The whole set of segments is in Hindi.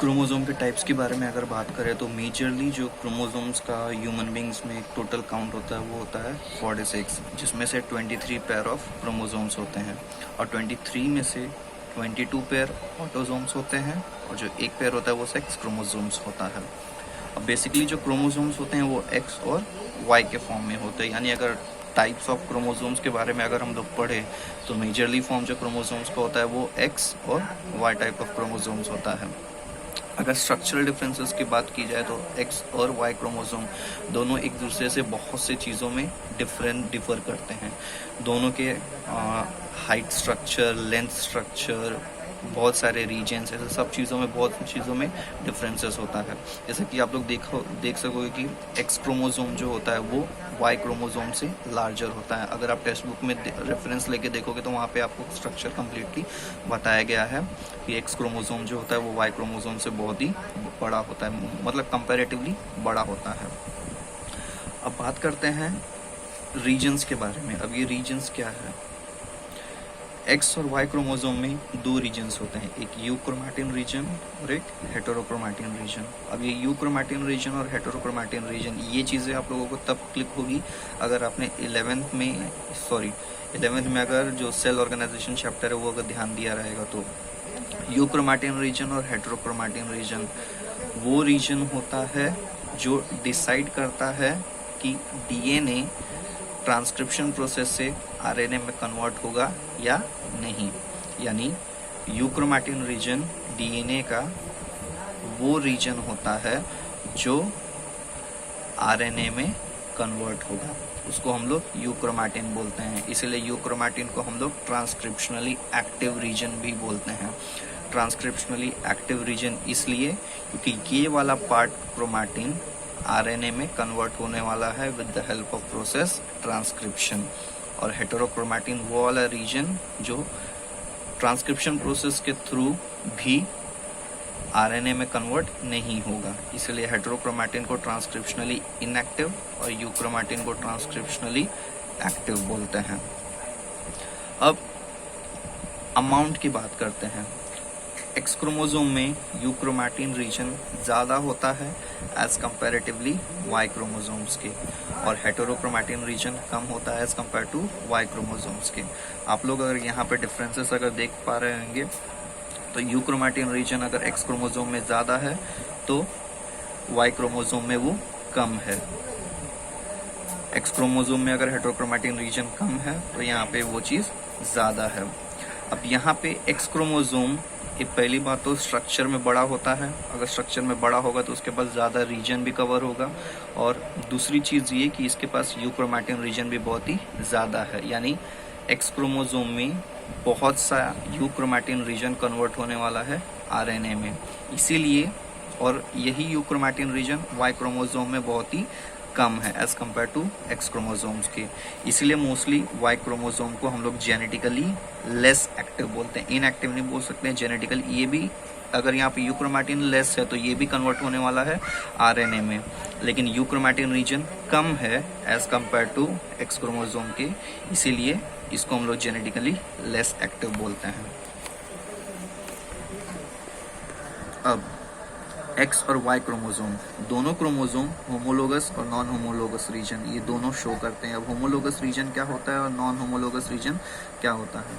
क्रोमोसोम के टाइप्स के बारे में अगर बात करें तो मेजरली जो क्रोमोसोम्स का ह्यूमन बींग्स में टोटल काउंट होता है वो होता है 46, जिसमें से 23 पेयर ऑफ क्रोमोसोम्स होते हैं और 23 में से 22 पेयर ऑटोसोम्स होते हैं और जो एक पेयर होता है वो सेक्स क्रोमोसोम्स होता है। अब बेसिकली जो क्रोमोसोम्स होते हैं वो एक्स और वाई के फॉर्म में होते हैं, यानी अगर टाइप्स ऑफ क्रोमोसोम्स के बारे में अगर हम लोग पढ़े तो मेजरली फॉर्म जो क्रोमोसोम्स का होता है वो एक्स और वाई टाइप ऑफ क्रोमोसोम्स होता है। अगर स्ट्रक्चरल डिफरेंसेस की बात की जाए तो एक्स और वाई क्रोमोसोम दोनों एक दूसरे से बहुत से चीज़ों में डिफर करते हैं। दोनों के हाइट स्ट्रक्चर, लेंथ स्ट्रक्चर, बहुत सारे रीजन्स, ऐसे सब चीज़ों में बहुत चीज़ों में डिफरेंसेस होता है। जैसे कि आप लोग देख सकोगे कि एक्स क्रोमोसोम जो होता है वो वाई क्रोमोसोम से लार्जर होता है। अगर आप टेक्स्ट बुक में रेफरेंस लेके देखोगे तो वहाँ पे आपको स्ट्रक्चर कम्प्लीटली बताया गया है कि एक्स क्रोमोसोम जो होता है वो वाई क्रोमोसोम से बहुत ही बड़ा होता है, मतलब कंपैरेटिवली बड़ा होता है। अब बात करते हैं रीजन्स के बारे में। अब ये रीजन्स क्या है? एक्स और वाई क्रोमोसोम में दो रीजन्स होते हैं, एक यूक्रोमैटिन रीजन और एक हेटेरोक्रोमैटिन रीजन। अब ये यूक्रोमैटिन रीजन और हेटेरोक्रोमैटिन रीजन, ये चीज़ें आप लोगों को तब क्लिक होगी अगर आपने 11th में अगर जो सेल ऑर्गेनाइजेशन चैप्टर है वो अगर ध्यान दिया रहेगा तो यूक्रोमैटिन रीजन और हेटेरोक्रोमैटिन रीजन वो रीजन होता है जो डिसाइड करता है कि डीएनए ट्रांसक्रिप्शन प्रोसेस से आरएनए में कन्वर्ट होगा या नहीं। यानी यूक्रोमैटिन रीजन डीएनए का वो रीजन होता है जो आरएनए में कन्वर्ट होगा, उसको हम लोग यूक्रोमैटिन बोलते हैं। इसीलिए यूक्रोमैटिन को हम लोग ट्रांसक्रिप्शनली एक्टिव रीजन भी बोलते हैं। ट्रांसक्रिप्शनली एक्टिव रीजन इसलिए क्योंकि ये वाला पार्ट क्रोमैटिन आरएनए में कन्वर्ट होने वाला है with the help of process transcription, और हेटेरोक्रोमैटिन वो वाला रीजन जो ट्रांसक्रिप्शन प्रोसेस के थ्रू भी आरएनए में कन्वर्ट नहीं होगा। इसलिए हेटेरोक्रोमैटिन को ट्रांसक्रिप्शनली इनएक्टिव और यूक्रोमैटिन को ट्रांसक्रिप्शनली एक्टिव बोलते हैं। अब अमाउंट की बात करते हैं। एक्स क्रोमोसोम में यूक्रोमैटिन रीजन ज़्यादा होता है एज कंपैरेटिवली वाई क्रोमोसोम्स के, और हेटेरोक्रोमैटिन रीजन कम होता है as compare to Y chromosomes के। आप लोग अगर यहाँ पे डिफरेंसेस अगर देख पा रहे होंगे तो यूक्रोमैटिन रीजन अगर एक्स क्रोमोसोम में ज़्यादा है तो वाई क्रोमोसोम में वो कम है। एक्स क्रोमोसोम में अगर हेटेरोक्रोमैटिन रीजन कम है तो यहाँ पे वो चीज़ ज़्यादा है। अब यहाँ पे एक्स क्रोमोसोम एक पहली बात तो स्ट्रक्चर में बड़ा होता है, अगर स्ट्रक्चर में बड़ा होगा तो उसके पास ज़्यादा रीजन भी कवर होगा, और दूसरी चीज़ ये कि इसके पास यूक्रोमैटिन रीजन भी बहुत ही ज़्यादा है। यानी एक्स क्रोमोसोम में बहुत सा यूक्रोमैटिन रीजन कन्वर्ट होने वाला है आरएनए में, इसीलिए, और यही यूक्रोमैटिन रीजन वाई क्रोमोसोम में बहुत ही कम है as compare to X chromosomes के। इसीलिए मोस्टली वाई क्रोमोसोम को हम लोग जेनेटिकली लेस एक्टिव बोलते हैं, इनएक्टिव नहीं बोल सकते हैं, जेनेटिकली। ये भी अगर यहाँ पे यूक्रोमैटिन लेस है तो ये भी कन्वर्ट होने वाला है आरएनए में, लेकिन यूक्रोमैटिन रीजन कम है as compare to X chromosome के, इसीलिए इसको हम लोग जेनेटिकली लेस एक्टिव बोलते हैं। अब एक्स और वाई क्रोमोसोम, दोनों क्रोमोसोम होमोलोगस और नॉन होमोलोगस रीजन, ये दोनों शो करते हैं। अब होमोलोगस रीजन क्या होता है और नॉन होमोलोगस रीजन क्या होता है?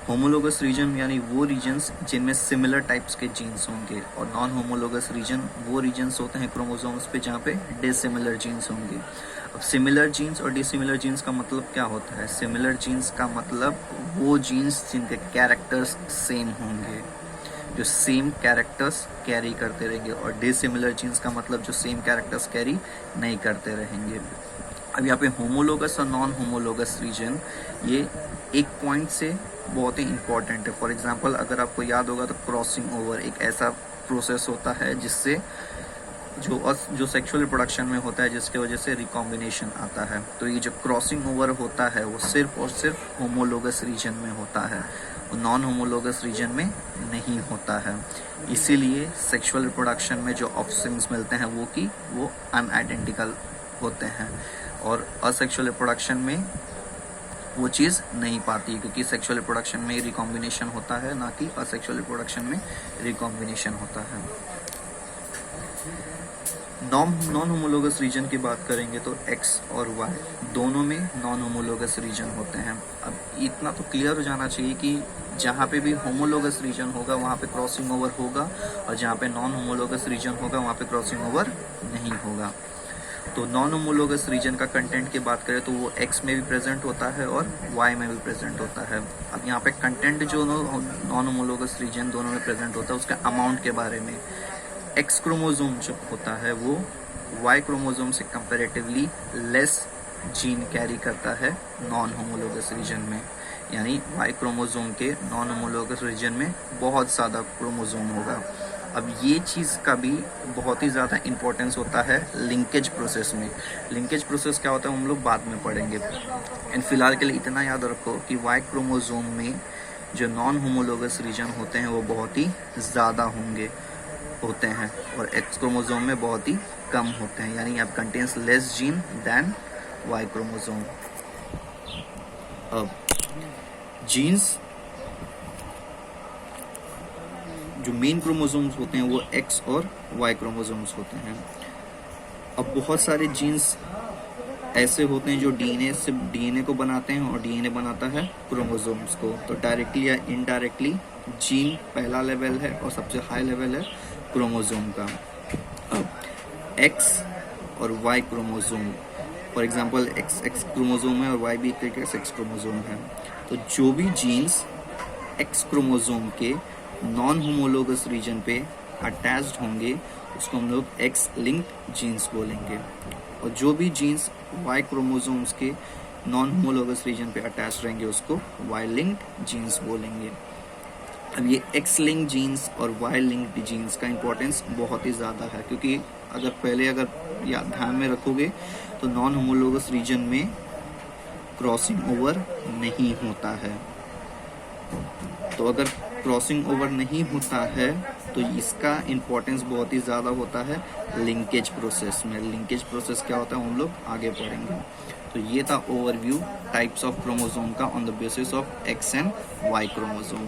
होमोलोगस रीजन यानी वो रीजन्स जिनमें सिमिलर टाइप्स के जीन्स होंगे, और नॉन होमोलोगस रीजन वो रीजन्स होते हैं क्रोमोसोम्स पे जहाँ पे डिसिमिलर जीन्स होंगे। अब सिमिलर जीन्स और डिसिमिलर जीन्स का मतलब क्या होता है? सिमिलर जीन्स का मतलब वो जीन्स जिनके कैरेक्टर्स सेम होंगे, जो सेम कैरेक्टर्स कैरी करते रहेंगे, और डिसिमिलर जीन्स का मतलब जो सेम कैरेक्टर्स कैरी नहीं करते रहेंगे। अब यहाँ पे होमोलोगस और नॉन होमोलोगस रीजन ये एक पॉइंट से बहुत ही इंपॉर्टेंट है। फॉर एग्जांपल अगर आपको याद होगा तो क्रॉसिंग ओवर एक ऐसा प्रोसेस होता है जिससे जो सेक्सुअल रिप्रोडक्शन में होता है, जिसके वजह से रिकॉम्बिनेशन आता है। तो ये जो क्रॉसिंग ओवर होता है वो सिर्फ और सिर्फ होमोलोगस रीजन में होता है, नॉन होमोलोगस रीजन में नहीं होता है। इसीलिए सेक्सुअल रिप्रोडक्शन में जो ऑफस्प्रिंग्स मिलते हैं वो अनआइडेंटिकल होते हैं, और असेक्सुअल रिप्रोडक्शन में वो चीज़ नहीं पाती, क्योंकि सेक्सुअल रिप्रोडक्शन में रिकॉम्बिनेशन होता है, ना कि असेक्सुअल रिप्रोडक्शन में रिकॉम्बिनेशन होता है। नॉन होमोलोगस रीजन की बात करेंगे तो एक्स और वाई दोनों में नॉन होमोलोगस रीजन होते हैं। अब इतना तो क्लियर हो जाना चाहिए कि जहाँ पे भी होमोलोगस रीजन होगा वहाँ पे क्रॉसिंग ओवर होगा, और जहाँ पे नॉन होमोलोगस रीजन होगा वहाँ पे क्रॉसिंग ओवर नहीं होगा। तो नॉन होमोलोगस रीजन का कंटेंट की बात करें तो वो एक्स में भी प्रेजेंट होता है और वाई में भी प्रेजेंट होता है। अब यहाँ पे कंटेंट जो नॉन होमोलोगस रीजन दोनों में प्रेजेंट होता है उसका अमाउंट के बारे में, एक्स क्रोमोसोम जो होता है वो वाई क्रोमोसोम से कंपैरेटिवली लेस जीन कैरी करता है नॉन होमोलोगस रीजन में, यानी वाई क्रोमोसोम के नॉन होमोलोगस रीजन में बहुत ज़्यादा क्रोमोसोम होगा। अब ये चीज़ का भी बहुत ही ज़्यादा इम्पोर्टेंस होता है लिंकेज प्रोसेस में। लिंकेज प्रोसेस क्या होता है हम लोग बाद में पढ़ेंगे। एंड फिलहाल के लिए इतना याद रखो कि वाई क्रोमोसोम में जो नॉन होमोलोगस रीजन होते हैं वो बहुत ही ज़्यादा होते हैं और एक्स क्रोमोसोम में बहुत ही कम होते हैं, यानी आप contains less gene than Y chromosome. अब जीन्स जो मेन क्रोमोसोम्स होते हैं वो एक्स और वाई क्रोमोसोम्स होते हैं। अब बहुत सारे जीन्स ऐसे होते हैं जो डीएनए से डीएनए को बनाते हैं और डीएनए बनाता है क्रोमोसोम्स को। तो डायरेक्टली या इनडायरेक्टली जीन पहला लेवल है और सबसे हाई लेवल है क्रोमोसोम का। अब एक्स और Y chromosome, for example X chromosome है और वाई भी एक एक्स क्रोमोसोम है। तो जो भी जीन्स एक्स क्रोमोसोम के नॉन होमोलोगस रीजन पे अटैच्ड होंगे उसको हम लोग एक्स लिंक्ड जीन्स बोलेंगे, और जो भी जीन्स वाई क्रोमोसोम्स के नॉन होमोलोगस रीजन पे अटैच रहेंगे उसको वाई लिंक्ड जीन्स बोलेंगे। अब ये एक्स लिंक्ड जीन्स और वाई लिंक्ड जीन्स का इंपॉर्टेंस बहुत ही ज़्यादा है, क्योंकि अगर या ध्यान में रखोगे तो नॉन होमोलोगस रीजन में क्रॉसिंग ओवर नहीं होता है। तो अगर क्रॉसिंग ओवर नहीं होता है तो इसका इम्पोर्टेंस बहुत ही ज़्यादा होता है लिंकेज प्रोसेस में। लिंकेज प्रोसेस क्या होता है हम लोग आगे पढ़ेंगे। तो ये था ओवरव्यू टाइप्स ऑफ क्रोमोसोम का on the basis of X and Y chromosome.